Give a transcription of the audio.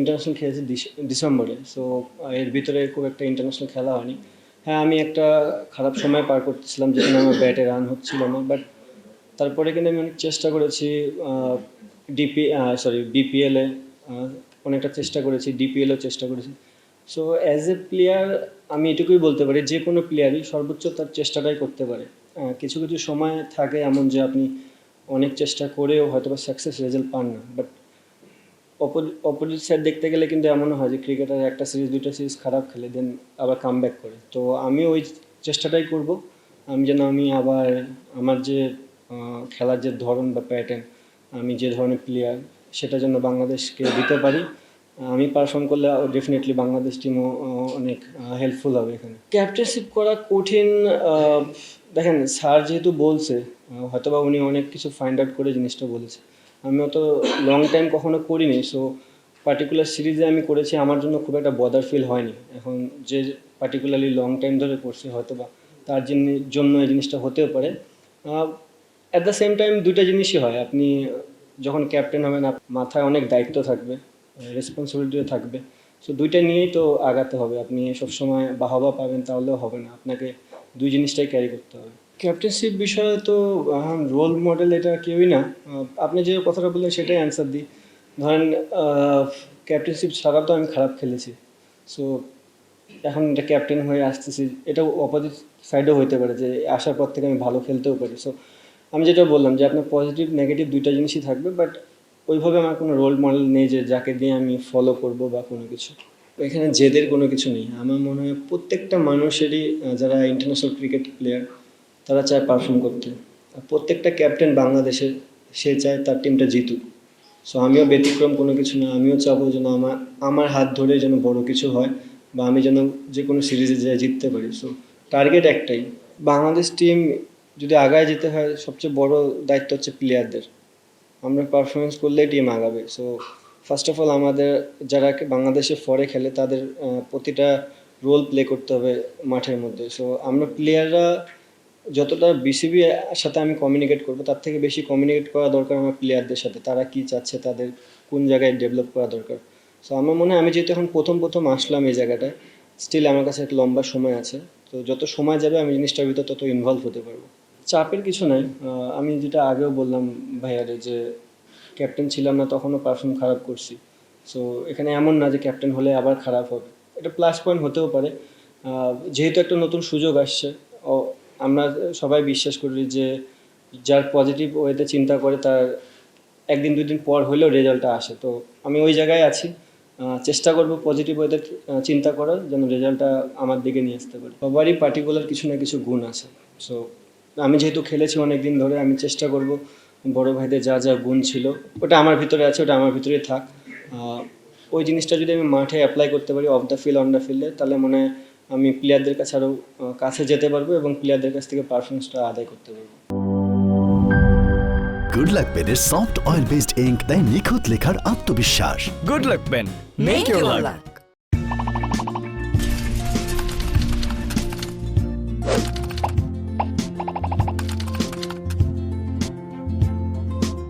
International খেলেছি ডিসেম্বরে। So এর ভিতরে খুব একটা ইন্টারন্যাশনাল খেলা হয়নি। হ্যাঁ, আমি একটা খারাপ সময় পার করতেছিলাম যেখানে আমার ব্যাটে রান হচ্ছিল না, বাট তারপরে কিন্তু আমি অনেক চেষ্টা করেছি। বিপিএলে অনেকটা চেষ্টা করেছি, ডিপিএলও চেষ্টা করেছি। সো অ্যাজ এ প্লেয়ার আমি এটুকুই বলতে পারি, যে কোনো প্লেয়ারই সর্বোচ্চ তার চেষ্টাটাই করতে পারে। কিছু কিছু সময় থাকে এমন যে আপনি অনেক চেষ্টা করেও হয়তো বা সাকসেস রেজাল্ট পান না, বাট অপোজিট সাইড দেখতে গেলে কিন্তু এমনও হয় যে ক্রিকেটার একটা সিরিজ দুইটা সিরিজ খারাপ খেলে দেন আবার কাম ব্যাক করে। তো আমি ওই চেষ্টাটাই করব, আমি আবার আমার যে খেলার যে ধরন বা প্যাটার্ন, আমি যে ধরনের প্লেয়ার সেটা যেন বাংলাদেশকে দিতে পারি। আমি পারফর্ম করলে ডেফিনেটলি বাংলাদেশ টিমও অনেক হেল্পফুল হবে এখানে। ক্যাপ্টেনশিপ করা কঠিন, দেখেন স্যার যেহেতু বলছে, হয়তোবা উনি অনেক কিছু ফাইন্ড আউট করে জিনিসটা বলেছে। আমি অত লং টাইম কখনো করিনি, সো পার্টিকুলার সিরিজে আমি করেছি, আমার জন্য খুব একটা বদার ফিল হয়নি। এখন যে পার্টিকুলারলি লং টাইম ধরে করছে হয়তোবা তার জন্য এই জিনিসটা হতেও পারে। অ্যাট দ্য সেম টাইম দুইটা জিনিসই হয়, আপনি যখন ক্যাপ্টেন হবেন মাথায় অনেক দায়িত্ব থাকবে, রেসপন্সিবিলিটিও থাকবে। সো দুইটা নিয়েই তো আগাতে হবে। আপনি সবসময় বাহবা পাবেন তাহলেও হবে না, আপনাকে দুই জিনিসটাই ক্যারি করতে হবে। ক্যাপ্টেনশিপ বিষয়ে তো রোল মডেল এটা কেউই না। আপনি যে কথাটা বললেন সেটাই অ্যান্সার দিই। ধরেন ক্যাপ্টেনশিপ ছাড়া তো আমি খারাপ খেলেছি, সো এখন এটা ক্যাপ্টেন হয়ে আসতেছি, এটাও অপোজিট সাইডেও হইতে পারে যে আসার পর থেকে আমি ভালো খেলতেও পারি। সো আমি যেটা বললাম যে আপনার পজিটিভ নেগেটিভ দুইটা জিনিসই থাকবে, বাট ওইভাবে আমার কোনো রোল মডেল নেই যে যাকে দিয়ে আমি ফলো করব বা কোনো কিছু। এখানে জেদের কোনো কিছু নেই। আমার মনে হয় প্রত্যেকটা মানুষেরই, যারা ইন্টারন্যাশনাল ক্রিকেট প্লেয়ার তারা চায় পারফর্ম করতে। আর প্রত্যেকটা ক্যাপ্টেন বাংলাদেশের, সে চায় তার টিমটা জিতুক। সো আমিও ব্যতিক্রম কোনো কিছু না, আমিও চাবো যেন আমার হাত ধরে যেন বড় কিছু হয়, বা আমি যেন যে কোনো সিরিজে যেয়ে জিততে পারি। সো টার্গেট একটাই, বাংলাদেশ টিম যদি আগায় যেতে হয় সবচেয়ে বড় দায়িত্ব হচ্ছে প্লেয়ারদের। আমরা পারফরমেন্স করলেই টিম আগাবে। সো ফার্স্ট অফ অল আমাদের যারা বাংলাদেশে ফরে খেলে তাদের প্রতিটা রোল প্লে করতে হবে মাঠের মধ্যে। সো আমরা প্লেয়াররা যতটা বিসিবি সাথে আমি কমিউনিকেট করবো, তার থেকে বেশি কমিউনিকেট করা দরকার আমার প্লেয়ারদের সাথে। তারা কি চাচ্ছে, তাদের কোন জায়গায় ডেভেলপ করা দরকার। সো আমার মনে হয় আমি যেহেতু এখন প্রথম আসলাম এই জায়গাটায়, স্টিল আমার কাছে একটা লম্বা সময় আছে। তো যত সময় যাবে আমি জিনিসটার ভিতর তত ইনভলভ হতে পারবো। চাপের কিছু নাই। আমি যেটা আগেও বললাম ভাইয়ারে, যে ক্যাপ্টেন ছিলাম না তখনও পারফর্ম খারাপ করছি। সো এখানে এমন না যে ক্যাপ্টেন হলে আবার খারাপ হবে, এটা প্লাস পয়েন্ট হতেও পারে। যেহেতু একটা নতুন সুযোগ আসছে, আমরা সবাই বিশ্বাস করি যে যার পজিটিভ ওয়েতে চিন্তা করে তার একদিন দুই দিন পর হলেও রেজাল্টটা আসে। তো আমি ওই জায়গায় আছি, চেষ্টা করব পজিটিভ ওয়েতে চিন্তা করার, যেন রেজাল্টটা আমার দিকে নিয়ে আসতে পারি। সবারই পার্টিকুলার কিছু না কিছু গুণ আছে। সো আমি যেহেতু খেলেছি অনেক দিন ধরে, আমি চেষ্টা করব বড় ভাইদের যা যা গুণ ছিল ওটা আমার ভিতরে আছে, ওটা আমার ভিতরেই থাক। ওই জিনিসটা যদি আমি মাঠে অ্যাপ্লাই করতে পারি, of the field on the ফিল্ডে, তাহলে মনে হয় আমি প্লেয়ারদের কাছে আরও কাছে যেতে পারবো এবং প্লেয়ারদের কাছ থেকে পারফরমেন্সটা আদায় করতে পারবো। গুড লাক পেনের সফট অয়েল বেসড ইঙ্ক দেয় নিখুঁত লেখার আত্মবিশ্বাস। Good luck pen. Make your luck.